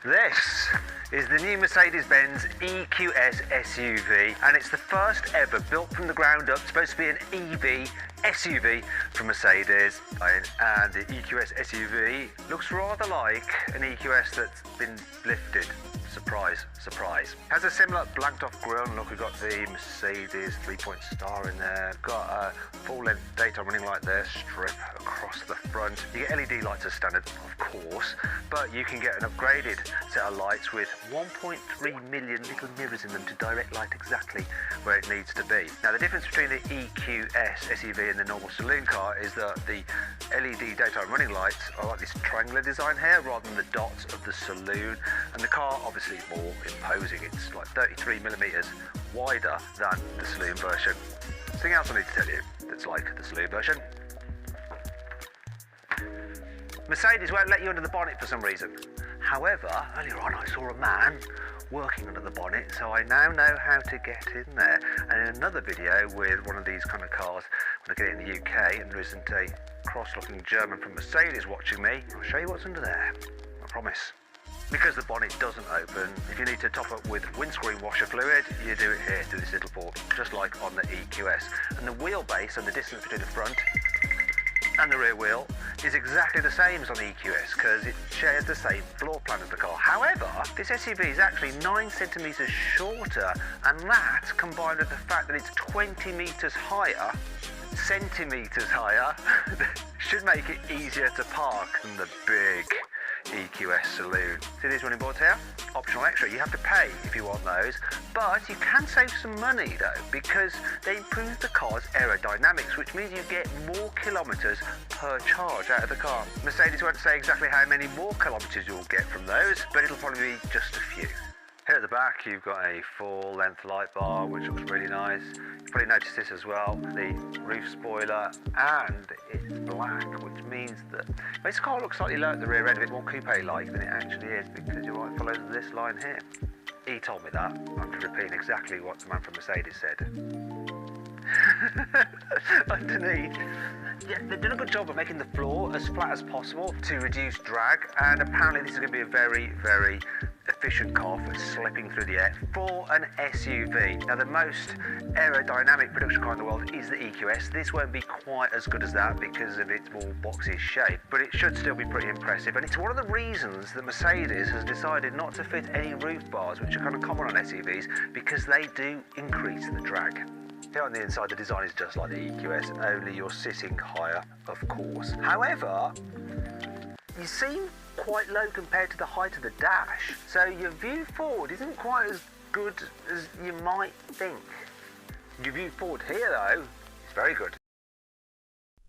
This is the new Mercedes-Benz EQS SUV, and it's the first ever built from the ground up. It's supposed to be an EV SUV from Mercedes, and the EQS SUV looks rather like an EQS that's been lifted. Surprise, surprise. Has a similar blanked off grille look. We've got the Mercedes 3-point star in there. Got a full length daytime running light there, strip across the front. You get LED lights as standard, of course, but you can get an upgraded set of lights with 1.3 million little mirrors in them to direct light exactly where it needs to be. Now the difference between the EQS SUV and the normal saloon car is that the LED daytime running lights are like this triangular design here rather than the dots of the saloon, and the car obviously is more imposing. It's like 33mm wider than the saloon version. Something else I need to tell you that's like the saloon version. Mercedes won't let you under the bonnet for some reason. However, earlier on I saw a man working under the bonnet, so I now know how to get in there. And in another video with one of these kind of cars, when I get it in the UK and there isn't a cross-looking German from Mercedes watching me, I'll show you what's under there. I promise. Because the bonnet doesn't open, if you need to top up with windscreen washer fluid, you do it here through this little port, just like on the EQS. And the wheelbase and the distance between the front and the rear wheel is exactly the same as on the EQS because it shares the same floor plan as the car. However, this SUV is actually 9 centimetres shorter, and that, combined with the fact that it's 20 metres higher, should make it easier to park than the big EQS saloon. See these running boards here? Optional extra. You have to pay if you want those, but you can save some money though because they improve the car's aerodynamics, which means you get more kilometres per charge out of the car. Mercedes won't say exactly how many more kilometres you'll get from those, but it'll probably be just a few. Here at the back you've got a full length light bar which looks really nice. You've probably noticed this as well, the roof spoiler, and it's black, which means that this car looks slightly low at the rear end, a bit more coupe-like than it actually is because it right follows this line here. He told me that. I'm just repeating exactly what the man from Mercedes said. Underneath, yeah, they've done a good job of making the floor as flat as possible to reduce drag, and apparently this is going to be a very, very efficient car for slipping through the air for an SUV. Now the most aerodynamic production car in the world is the EQS. This won't be quite as good as that because of its more boxy shape, but it should still be pretty impressive, and it's one of the reasons that Mercedes has decided not to fit any roof bars, which are kind of common on SUVs, because they do increase the drag. Here on the inside the design is just like the EQS, only you're sitting higher, of course. However, you seem quite low compared to the height of the dash, so your view forward isn't quite as good as you might think. Your view forward here though is very good.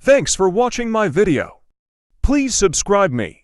Thanks for watching my video. Please subscribe me.